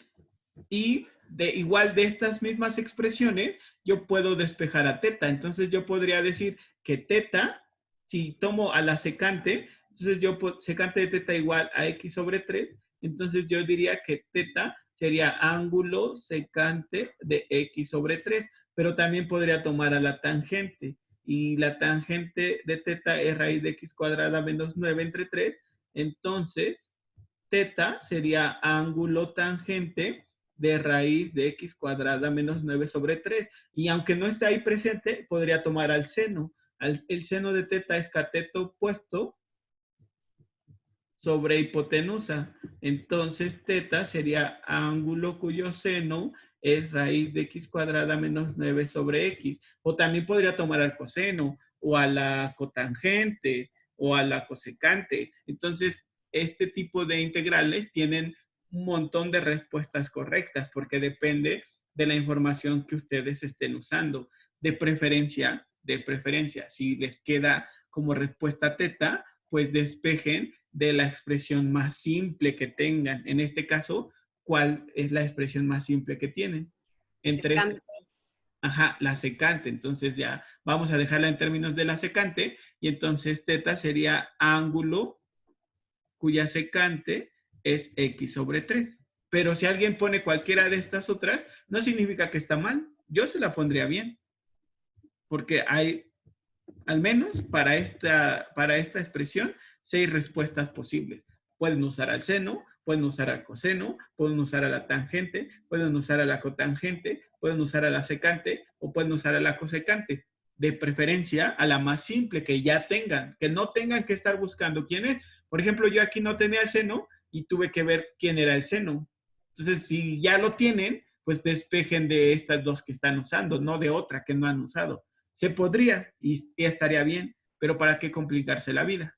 [SPEAKER 1] Y igual de estas mismas expresiones, yo puedo despejar a teta. Entonces yo podría decir que teta, si tomo a la secante, entonces secante de teta igual a x sobre 3, entonces yo diría que teta sería ángulo secante de x sobre 3, pero también podría tomar a la tangente. Y la tangente de teta es raíz de x cuadrada menos 9 entre 3, entonces teta sería ángulo tangente de raíz de x cuadrada menos 9 sobre 3. Y aunque no esté ahí presente, podría tomar al seno. El seno de teta es cateto opuesto sobre hipotenusa. Entonces, teta sería ángulo cuyo seno es raíz de x cuadrada menos 9 sobre x. O también podría tomar al coseno, o a la cotangente, o a la cosecante. Entonces, este tipo de integrales tienen un montón de respuestas correctas, porque depende de la información que ustedes estén usando. De preferencia, si les queda como respuesta teta, pues despejen de la expresión más simple que tengan. En este caso, ¿cuál es la expresión más simple que tienen? Entre
[SPEAKER 4] Secante.
[SPEAKER 1] ajá, la secante. Entonces ya vamos a dejarla en términos de la secante y entonces teta sería ángulo cuya secante es x sobre 3. Pero si alguien pone cualquiera de estas otras, no significa que está mal. Yo se la pondría bien. Porque hay, al menos para esta expresión, 6 respuestas posibles. Pueden usar al seno, pueden usar al coseno, pueden usar a la tangente, pueden usar a la cotangente, pueden usar a la secante o pueden usar a la cosecante. De preferencia a la más simple que ya tengan, que no tengan que estar buscando quién es. Por ejemplo, yo aquí no tenía el seno y tuve que ver quién era el seno. Entonces, si ya lo tienen, pues despejen de estas dos que están usando, no de otra que no han usado. Se podría y estaría bien, pero ¿para qué complicarse la vida?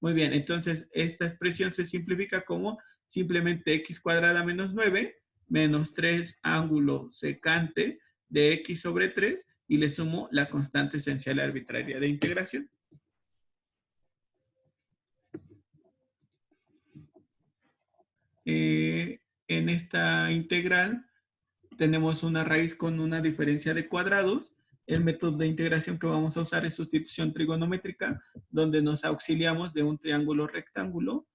[SPEAKER 1] Muy bien, entonces esta expresión se simplifica como simplemente x cuadrada menos 9 menos 3 ángulo secante de x sobre 3 y le sumo la constante esencial arbitraria de integración. En esta integral tenemos una raíz con una diferencia de cuadrados. El método de integración que vamos a usar es sustitución trigonométrica, donde nos auxiliamos de un triángulo rectángulo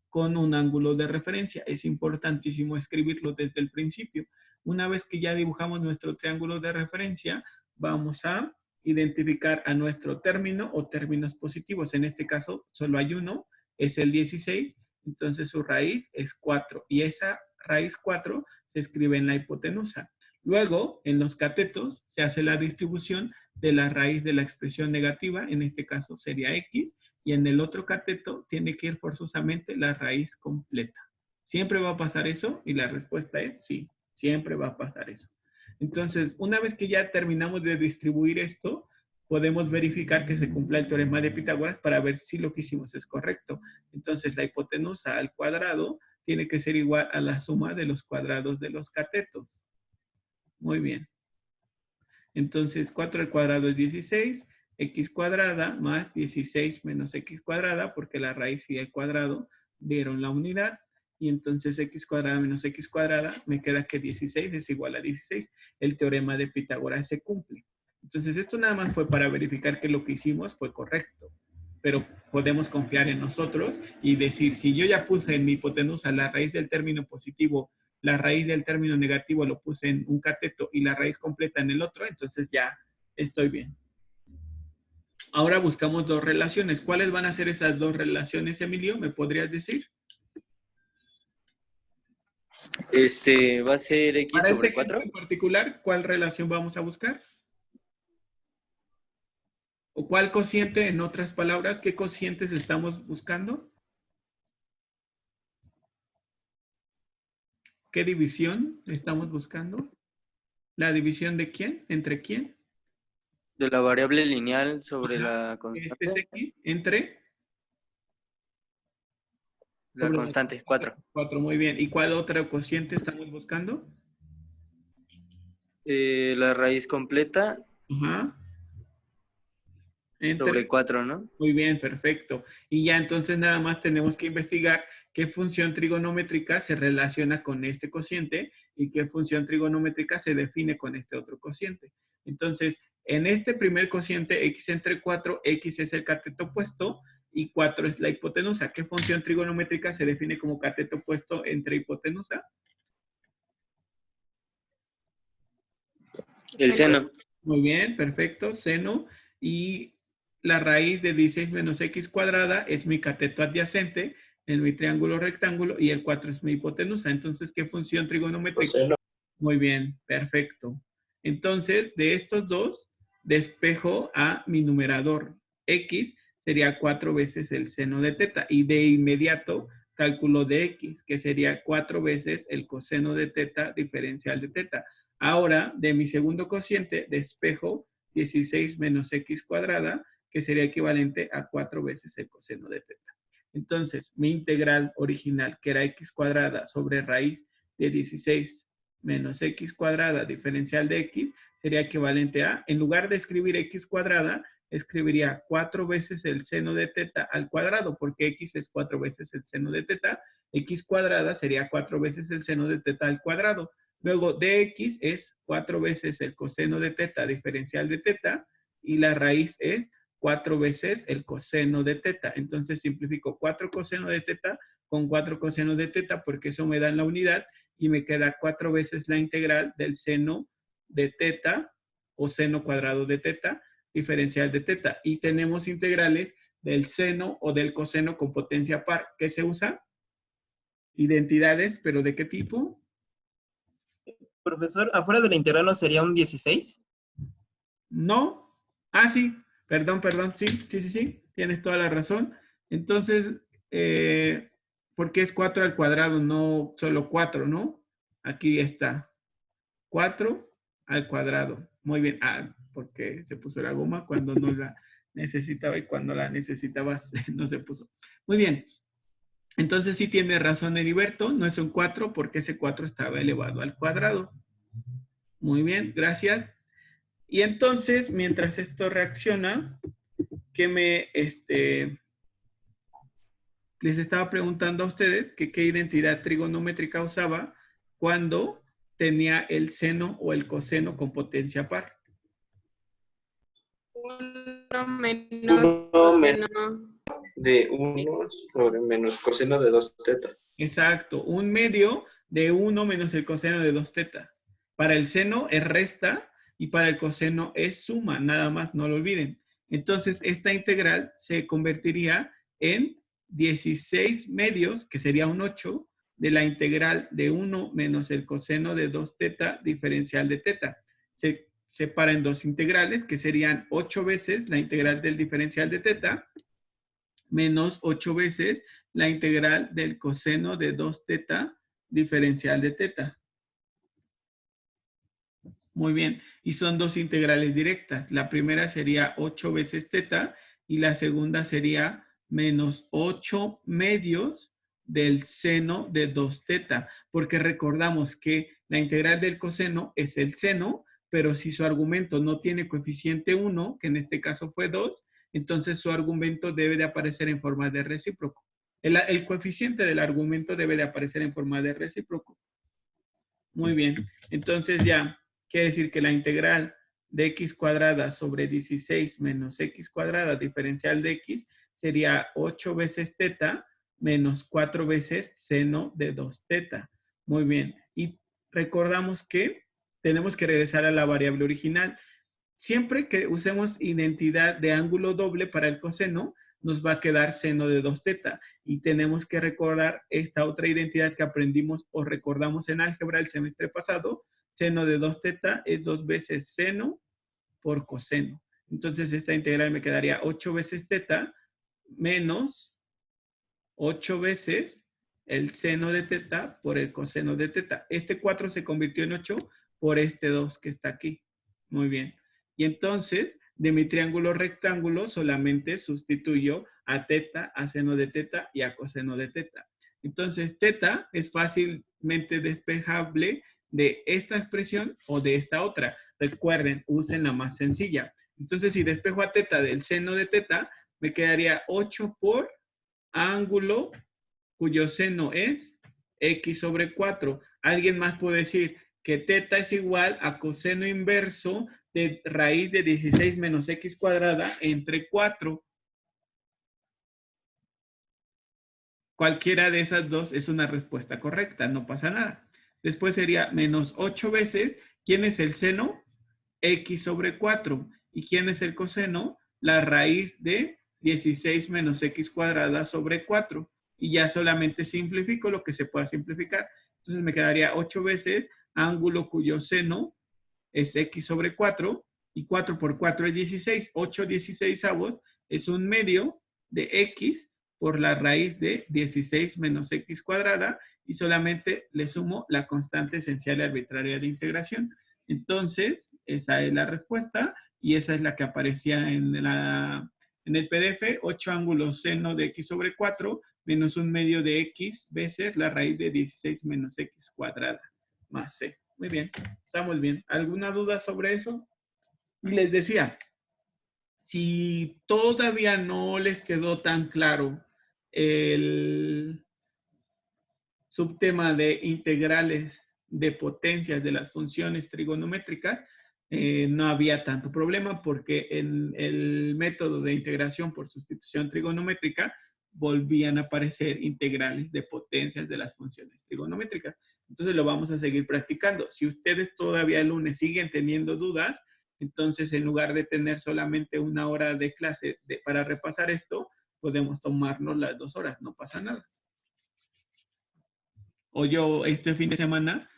[SPEAKER 1] con un ángulo de referencia. Es importantísimo escribirlo desde el principio. Una vez que ya dibujamos nuestro triángulo de referencia, vamos a identificar a nuestro término o términos positivos. En este caso, solo hay uno, es el 16, entonces su raíz es 4. Y esa raíz 4 se escribe en la hipotenusa. Luego, en los catetos, se hace la distribución de la raíz de la expresión negativa, en este caso sería x, y en el otro cateto tiene que ir forzosamente la raíz completa. ¿Siempre va a pasar eso? Y la respuesta es sí, siempre va a pasar eso. Entonces, una vez que ya terminamos de distribuir esto, podemos verificar que se cumpla el teorema de Pitágoras para ver si lo que hicimos es correcto. Entonces, la hipotenusa al cuadrado tiene que ser igual a la suma de los cuadrados de los catetos. Muy bien. Entonces, 4 al cuadrado es 16, x cuadrada más 16 menos x cuadrada, porque la raíz y el cuadrado dieron la unidad. Y entonces x cuadrada menos x cuadrada, me queda que 16 es igual a 16. El teorema de Pitágoras se cumple. Entonces, esto nada más fue para verificar que lo que hicimos fue correcto. Pero podemos confiar en nosotros y decir, si yo ya puse en mi hipotenusa la raíz del término positivo, la raíz del término negativo lo puse en un cateto y la raíz completa en el otro, entonces ya estoy bien. Ahora buscamos dos relaciones. ¿Cuáles van a ser esas dos relaciones, Emilio? ¿Me podrías decir?
[SPEAKER 6] Va a ser x
[SPEAKER 1] Para
[SPEAKER 6] sobre
[SPEAKER 1] este
[SPEAKER 6] 4.
[SPEAKER 1] ejemplo en particular, ¿cuál relación vamos a buscar? ¿O cuál cociente, en otras palabras, qué cocientes estamos buscando? ¿Qué división estamos buscando? ¿La división de quién? ¿Entre quién?
[SPEAKER 6] De la variable lineal sobre
[SPEAKER 1] Ajá.
[SPEAKER 6] la
[SPEAKER 1] Este
[SPEAKER 6] constante.
[SPEAKER 1] es x entre
[SPEAKER 6] La
[SPEAKER 1] sobre
[SPEAKER 6] constante, 4.
[SPEAKER 1] 4, muy bien. ¿Y cuál otro cociente estamos buscando?
[SPEAKER 6] La raíz completa
[SPEAKER 1] Ajá. Entre.
[SPEAKER 6] sobre 4, ¿no?
[SPEAKER 1] Muy bien, perfecto. Y ya entonces nada más tenemos que investigar qué función trigonométrica se relaciona con este cociente y qué función trigonométrica se define con este otro cociente. Entonces, en este primer cociente, x entre 4, x es el cateto opuesto y 4 es la hipotenusa. ¿Qué función trigonométrica se define como cateto opuesto entre hipotenusa?
[SPEAKER 6] El seno.
[SPEAKER 1] Muy bien, perfecto, seno. Y la raíz de 16 menos x cuadrada es mi cateto adyacente, es mi triángulo rectángulo y el 4 es mi hipotenusa. Entonces, ¿qué función trigonométrica?
[SPEAKER 2] Coseno.
[SPEAKER 1] Muy bien, perfecto. Entonces, de estos dos, despejo a mi numerador. X sería 4 veces el seno de teta. Y de inmediato, cálculo de X, que sería 4 veces el coseno de teta diferencial de teta. Ahora, de mi segundo cociente, despejo 16 menos X cuadrada, que sería equivalente a 4 veces el coseno de teta. Entonces, mi integral original, que era X cuadrada sobre raíz de 16 menos X cuadrada diferencial de X, sería equivalente a, en lugar de escribir X cuadrada, escribiría 4 veces el seno de teta al cuadrado, porque X es 4 veces el seno de teta. X cuadrada sería 4 veces el seno de teta al cuadrado. Luego, dx es 4 veces el coseno de teta diferencial de teta, y la raíz es 4 veces el coseno de teta. Entonces, simplifico 4 coseno de teta con 4 coseno de teta, porque eso me da la unidad, y me queda 4 veces la integral del seno de teta, o seno cuadrado de teta, diferencial de teta. Y tenemos integrales del seno o del coseno con potencia par. ¿Qué se usa? Identidades, ¿pero de qué tipo?
[SPEAKER 3] Profesor, ¿afuera de la integral no sería un 16?
[SPEAKER 1] No. Ah, sí. Perdón. Sí. Tienes toda la razón. Entonces, ¿por qué es 4 al cuadrado, no solo 4, no? Aquí está. 4 al cuadrado. Muy bien. Ah, porque se puso la goma cuando no la necesitaba y cuando la necesitabas no se puso. Muy bien. Entonces sí tiene razón Heriberto, no es un 4 porque ese 4 estaba elevado al cuadrado. Muy bien, gracias. Y entonces, mientras esto reacciona, que les estaba preguntando a ustedes que qué identidad trigonométrica usaba cuando tenía el seno o el coseno con potencia par.
[SPEAKER 4] 1 menos
[SPEAKER 2] 1
[SPEAKER 4] coseno.
[SPEAKER 2] de 1 sobre menos coseno de 2 teta.
[SPEAKER 1] Exacto, 1/2 de 1 menos el coseno de 2 teta. Para el seno es resta y para el coseno es suma, nada más, no lo olviden. Entonces, esta integral se convertiría en 16 medios, que sería un 8, de la integral de 1 menos el coseno de 2 teta diferencial de teta. Se separa en dos integrales, que serían 8 veces la integral del diferencial de teta, menos 8 veces la integral del coseno de 2 teta diferencial de teta. Muy bien, y son dos integrales directas. La primera sería 8 veces teta y la segunda sería menos 8 medios del seno de 2 teta, porque recordamos que la integral del coseno es el seno, pero si su argumento no tiene coeficiente 1, que en este caso fue 2, entonces su argumento debe de aparecer en forma de recíproco. El coeficiente del argumento debe de aparecer en forma de recíproco. Muy bien, entonces ya quiere decir que la integral de x cuadrada sobre 16 menos x cuadrada diferencial de x sería 8 veces teta menos 4 veces seno de 2 teta. Muy bien, y recordamos que tenemos que regresar a la variable original. Siempre que usemos identidad de ángulo doble para el coseno, nos va a quedar seno de 2 teta. Y tenemos que recordar esta otra identidad que aprendimos o recordamos en álgebra el semestre pasado. Seno de 2 teta es 2 veces seno por coseno. Entonces esta integral me quedaría 8 veces teta menos 8 veces el seno de teta por el coseno de teta. Este 4 se convirtió en 8 por este 2 que está aquí. Muy bien. Y entonces, de mi triángulo rectángulo solamente sustituyo a teta, a seno de teta y a coseno de teta. Entonces, teta es fácilmente despejable de esta expresión o de esta otra. Recuerden, usen la más sencilla. Entonces, si despejo a teta del seno de teta, me quedaría 8 por ángulo cuyo seno es x sobre 4. ¿Alguien más puede decir que teta es igual a coseno inverso de raíz de 16 menos x cuadrada entre 4? Cualquiera de esas dos es una respuesta correcta, no pasa nada. Después sería menos 8 veces, ¿quién es el seno? X sobre 4. ¿Y quién es el coseno? La raíz de 16 menos x cuadrada sobre 4. y ya solamente simplifico lo que se pueda simplificar. Entonces me quedaría 8 veces ángulo cuyo seno es x sobre 4, y 4 por 4 es 16. 8 16avos es un medio de x por la raíz de 16 menos x cuadrada, y solamente le sumo la constante esencial y arbitraria de integración. Entonces, esa es la respuesta, y esa es la que aparecía en el PDF. 8 ángulos seno de x sobre 4 menos un medio de x veces la raíz de 16 menos x cuadrada más c. Muy bien, estamos bien. ¿Alguna duda sobre eso? Y les decía, si todavía no les quedó tan claro el subtema de integrales de potencias de las funciones trigonométricas, no había tanto problema, porque en el método de integración por sustitución trigonométrica volvían a aparecer integrales de potencias de las funciones trigonométricas. Entonces lo vamos a seguir practicando. Si ustedes todavía el lunes siguen teniendo dudas, entonces en lugar de tener solamente una hora de clase para repasar esto, podemos tomarnos las 2 horas, no pasa nada. O yo este fin de semana,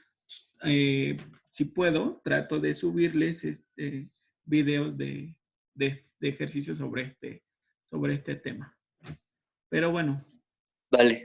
[SPEAKER 1] si puedo, trato de subirles videos de ejercicios sobre este tema. Pero bueno,
[SPEAKER 6] Vale.